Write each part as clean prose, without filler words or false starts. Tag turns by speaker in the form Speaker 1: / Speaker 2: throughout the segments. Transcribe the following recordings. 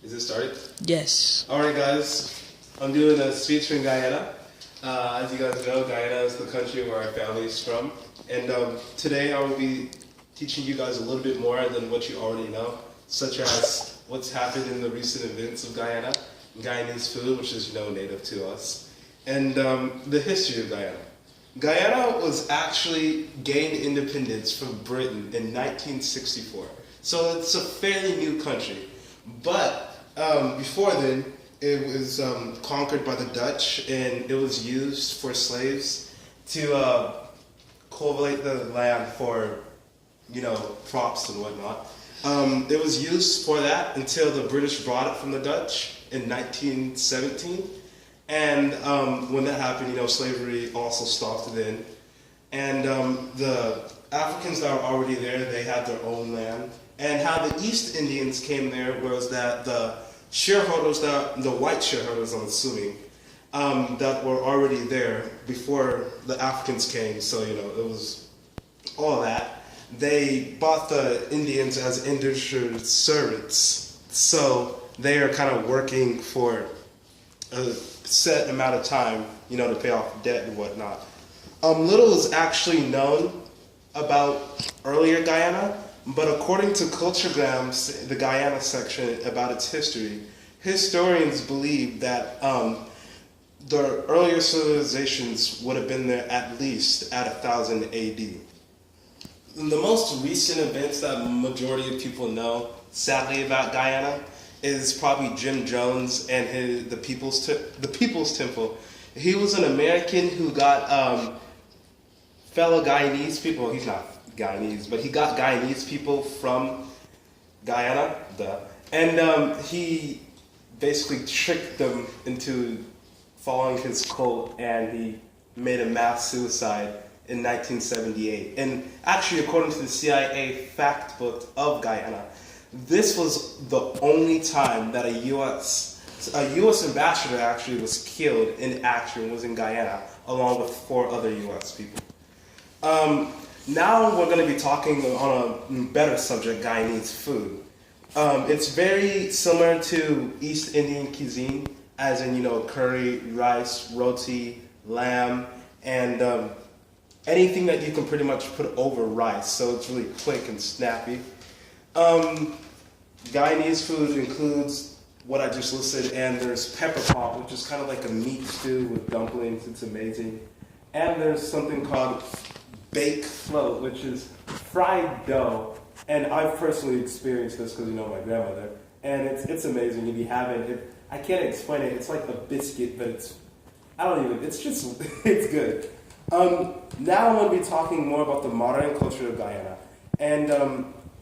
Speaker 1: Is it started?
Speaker 2: Yes.
Speaker 1: Alright guys, I'm doing a speech from Guyana. As you guys know, Guyana is the country where our family is from. And today I will be teaching you guys a little bit more than what you already know, such as what's happened in the recent events of Guyana, Guyanese food, which is native to us, and the history of Guyana. Guyana was actually gained independence from Britain in 1964. So it's a fairly new country. But before then, it was conquered by the Dutch, and it was used for slaves to cultivate the land for, crops and whatnot. It was used for that until the British brought it from the Dutch in 1917. And when that happened, slavery also stopped then. And the Africans that were already there, they had their own land. And how the East Indians came there was that the shareholders, the white shareholders, I'm assuming, that were already there before the Africans came, so, it was all that. They bought the Indians as indentured servants. So they are kind of working for a set amount of time, to pay off debt and whatnot. Little is actually known about earlier Guyana, but according to Culturegrams, the Guyana section about its history, historians believe that the earlier civilizations would have been there at least at 1000 AD. The most recent events that majority of people know, sadly, about Guyana is probably Jim Jones and the People's Temple. He was an American who got fellow Guyanese people. He's not Guyanese, but he got Guyanese people from Guyana, and he basically tricked them into following his cult, and he made a mass suicide in 1978. And actually, according to the CIA fact book of Guyana, this was the only time that a U.S. ambassador actually was killed in action was in Guyana, along with 4 other U.S. people. Now we're going to be talking on a better subject, Guyanese food. It's very similar to East Indian cuisine, as in, curry, rice, roti, lamb, and anything that you can pretty much put over rice, so it's really quick and snappy. Guyanese food includes what I just listed, and there's pepper pot, which is kind of like a meat stew with dumplings. It's amazing. And there's something called bake float, which is fried dough. And I've personally experienced this because my grandmother, and it's amazing. You'd be having it. I can't explain it. It's like a biscuit, but it's it's good. Now I'm going to be talking more about the modern culture of Guyana. And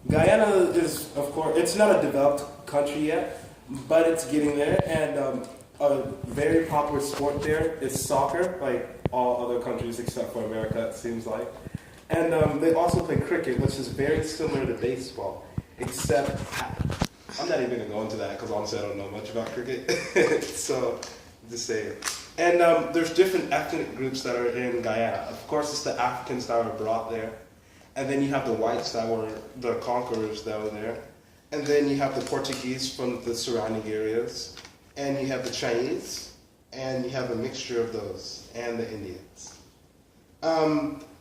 Speaker 1: Guyana is, of course, it's not a developed country yet, but it's getting there. And a very popular sport there is soccer, like all other countries except for America, it seems like. And they also play cricket, which is very similar to baseball, except I'm not even going to go into that because honestly I don't know much about cricket. So, just say it. And there's different ethnic groups that are in Guyana. Of course, it's the Africans that were brought there. And then you have the whites that were the conquerors that were there. And then you have the Portuguese from the surrounding areas. And you have the Chinese. And you have a mixture of those. And the Indians.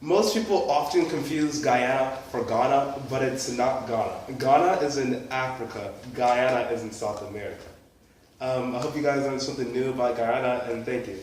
Speaker 1: Most people often confuse Guyana for Ghana, but it's not Ghana. Ghana is in Africa. Guyana is in South America. I hope you guys learned something new about Guyana, and thank you.